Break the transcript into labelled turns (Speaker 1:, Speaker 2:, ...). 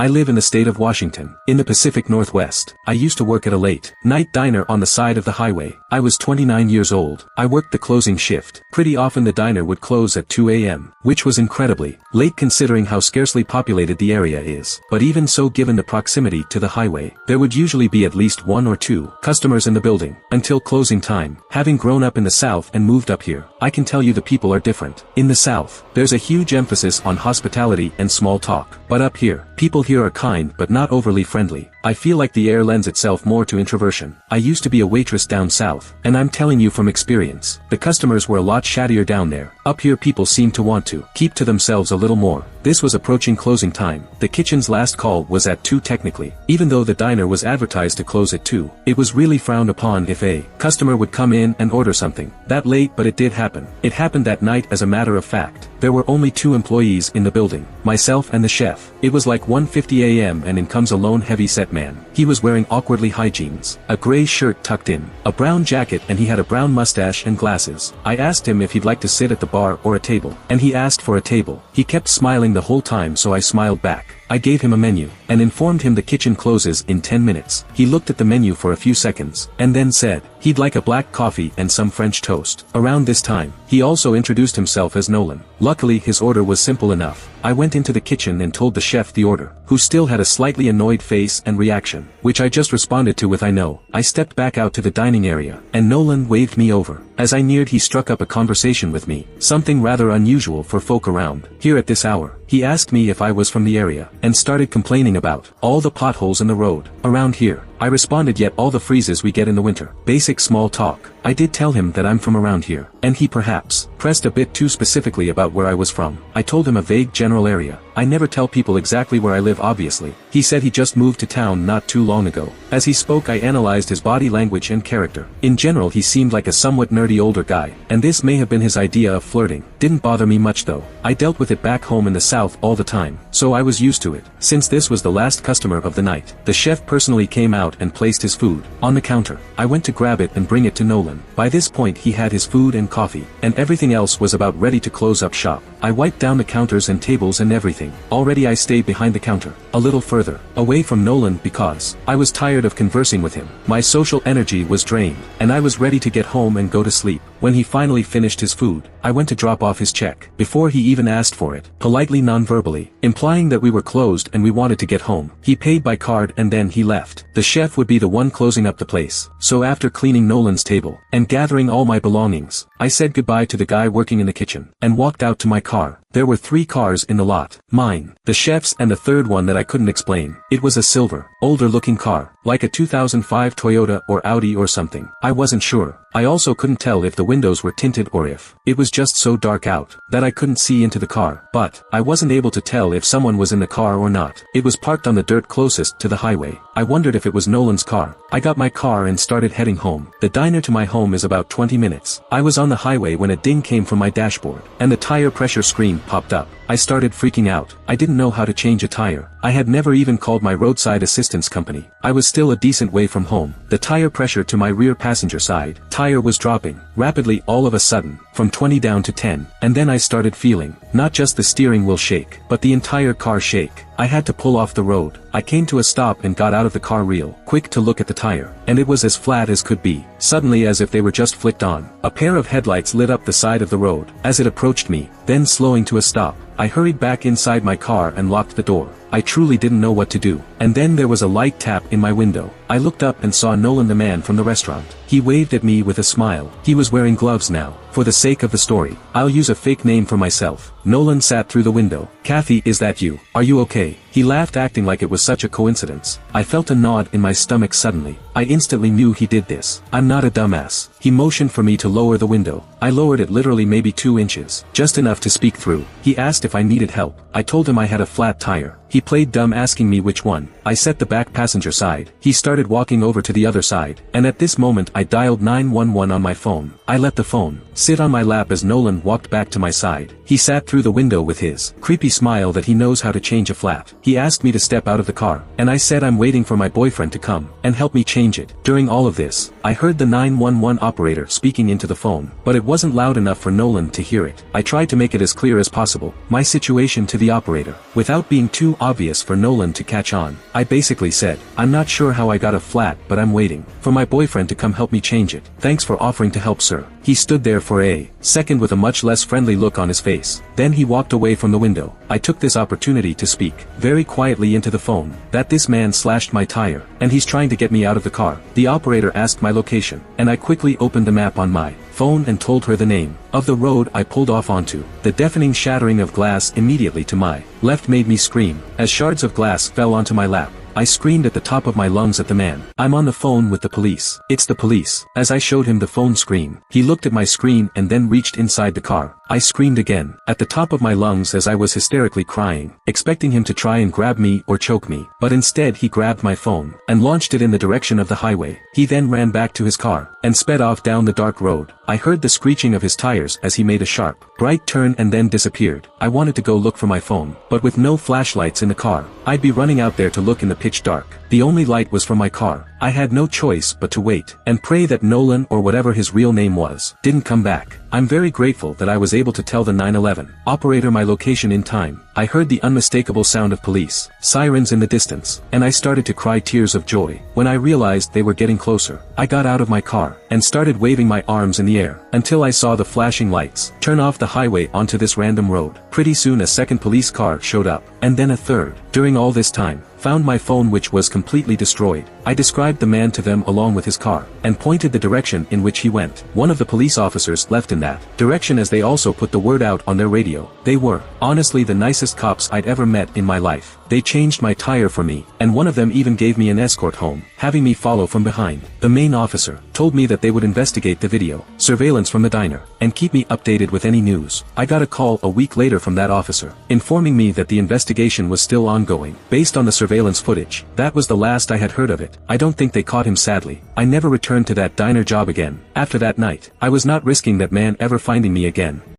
Speaker 1: I live in the state of Washington, in the Pacific Northwest. I used to work at a late-night diner on the side of the highway. I was 29 years old. I worked the closing shift. Pretty often the diner would close at 2 a.m., which was incredibly late considering how scarcely populated the area is. But even so, given the proximity to the highway, there would usually be at least one or two customers in the building until closing time. Having grown up in the South and moved up here, I can tell you the people are different. In the South, there's a huge emphasis on hospitality and small talk. But up here, people here are kind but not overly friendly. I feel like the air lends itself more to introversion. I used to be a waitress down south, and I'm telling you from experience, the customers were a lot chattier down there. Up here people seem to want to keep to themselves a little more. This was approaching closing time. The kitchen's last call was at 2 technically. Even though the diner was advertised to close at 2, it was really frowned upon if a customer would come in and order something that late, but it did happen. It happened that night. As a matter of fact, there were only 2 employees in the building, myself and the chef. It was like 1:50 a.m. and in comes a lone heavy-set man. He was wearing awkwardly high jeans, a gray shirt tucked in, a brown jacket, and he had a brown mustache and glasses. I asked him if he'd like to sit at the bar or a table, and he asked for a table. He kept smiling the whole time, so I smiled back. I gave him a menu, and informed him the kitchen closes in 10 minutes. He looked at the menu for a few seconds, and then said he'd like a black coffee and some French toast. Around this time, he also introduced himself as Nolan. Luckily his order was simple enough. I went into the kitchen and told the chef the order, who still had a slightly annoyed face and reaction, which I just responded to with "I know." I stepped back out to the dining area, and Nolan waved me over. As I neared, he struck up a conversation with me, something rather unusual for folk around here at this hour. He asked me if I was from the area, and started complaining about all the potholes in the road around here. I responded, yet all the freezes we get in the winter. Basic small talk. I did tell him that I'm from around here, and he perhaps pressed a bit too specifically about where I was from. I told him a vague general area. I never tell people exactly where I live, obviously. He said he just moved to town not too long ago. As he spoke, I analyzed his body language and character. In general, he seemed like a somewhat nerdy older guy, and this may have been his idea of flirting. Didn't bother me much though. I dealt with it back home in the South all the time, so I was used to it. Since this was the last customer of the night, the chef personally came out and placed his food on the counter. I went to grab it and bring it to Nolan. By this point he had his food and coffee, and everything else was about ready to close up shop. I wiped down the counters and tables and everything. Already I stayed behind the counter, a little further away from Nolan, because I was tired of conversing with him. My social energy was drained, and I was ready to get home and go to sleep. When he finally finished his food, I went to drop off his check, before he even asked for it, politely non-verbally, implying that we were closed and we wanted to get home. He paid by card and then he left. The chef would be the one closing up the place, so after cleaning Nolan's table, and gathering all my belongings, I said goodbye to the guy working in the kitchen, and walked out to my car. There were 3 cars in the lot. Mine, the chef's, and a third one that I couldn't explain. It was a silver, older-looking car, like a 2005 Toyota or Audi or something. I wasn't sure. I also couldn't tell if the windows were tinted or if it was just so dark out that I couldn't see into the car. But I wasn't able to tell if someone was in the car or not. It was parked on the dirt closest to the highway. I wondered if it was Nolan's car. I got my car and started heading home. The diner to my home is about 20 minutes. I was on the highway when a ding came from my dashboard, and the tire pressure screen popped up. I started freaking out. I didn't know how to change a tire. I had never even called my roadside assistance company. I was still a decent way from home. The tire pressure to my rear passenger side tire was dropping rapidly all of a sudden, from 20 down to 10, and then I started feeling not just the steering wheel shake, but the entire car shake. I had to pull off the road. I came to a stop and got out of the car real quick to look at the tire, and it was as flat as could be. Suddenly, as if they were just flicked on, a pair of headlights lit up the side of the road as it approached me, then slowing to a stop. I hurried back inside my car and locked the door. I truly didn't know what to do. And then there was a light tap in my window. I looked up and saw Nolan, the man from the restaurant. He waved at me with a smile. He was wearing gloves now. For the sake of the story, I'll use a fake name for myself. Nolan sat through the window. "Kathy, is that you? Are you okay?" He laughed, acting like it was such a coincidence. I felt a knot in my stomach suddenly. I instantly knew he did this. I'm not a dumbass. He motioned for me to lower the window. I lowered it literally maybe 2 inches, just enough to speak through. He asked if I needed help. I told him I had a flat tire. He played dumb, asking me which one. I set the back passenger side. He started walking over to the other side, and at this moment I dialed 911 on my phone. I let the phone sit on my lap as Nolan walked back to my side. He sat through the window with his creepy smile that he knows how to change a flat. He asked me to step out of the car, and I said I'm waiting for my boyfriend to come and help me change it. During all of this, I heard the 911 operator speaking into the phone, but it wasn't loud enough for Nolan to hear it. I tried to make it as clear as possible, my situation, to the operator, without being too obvious for Nolan to catch on. I basically said, "I'm not sure how I got a flat, but I'm waiting for my boyfriend to come help me change it. Thanks for offering to help, sir." He stood there for a second with a much less friendly look on his face. Then he walked away from the window. I took this opportunity to speak very quietly into the phone that this man slashed my tire, and he's trying to get me out of the car. The operator asked my location, and I quickly opened the map on my phone and told her the name of the road I pulled off onto. The deafening shattering of glass immediately to my left made me scream. As shards of glass fell onto my lap, I screamed at the top of my lungs at the man. "I'm on the phone with the police. It's the police." As I showed him the phone screen, he looked at my screen and then reached inside the car. I screamed again, at the top of my lungs as I was hysterically crying, expecting him to try and grab me or choke me. But instead he grabbed my phone and launched it in the direction of the highway. He then ran back to his car and sped off down the dark road. I heard the screeching of his tires as he made a sharp, bright turn and then disappeared. I wanted to go look for my phone, but with no flashlights in the car, I'd be running out there to look in the pitch dark. The only light was from my car. I had no choice but to wait and pray that Nolan, or whatever his real name was, didn't come back. I'm very grateful that I was able to tell the 911 operator my location in time. I heard the unmistakable sound of police sirens in the distance, and I started to cry tears of joy when I realized they were getting closer. I got out of my car and started waving my arms in the air until I saw the flashing lights turn off the highway onto this random road. Pretty soon a second police car showed up, and then a third. During all this time, found my phone, which was completely destroyed. I described the man to them along with his car, and pointed the direction in which he went. One of the police officers left in that direction, as they also put the word out on their radio. They were, honestly, the nicest cops I'd ever met in my life. They changed my tire for me, and one of them even gave me an escort home, having me follow from behind. The main officer told me that they would investigate the video surveillance from the diner, and keep me updated with any news. I got a call a week later from that officer, informing me that the investigation was still ongoing, based on the surveillance footage. That was the last I had heard of it. I don't think they caught him, sadly. I never returned to that diner job again. After that night, I was not risking that man ever finding me again.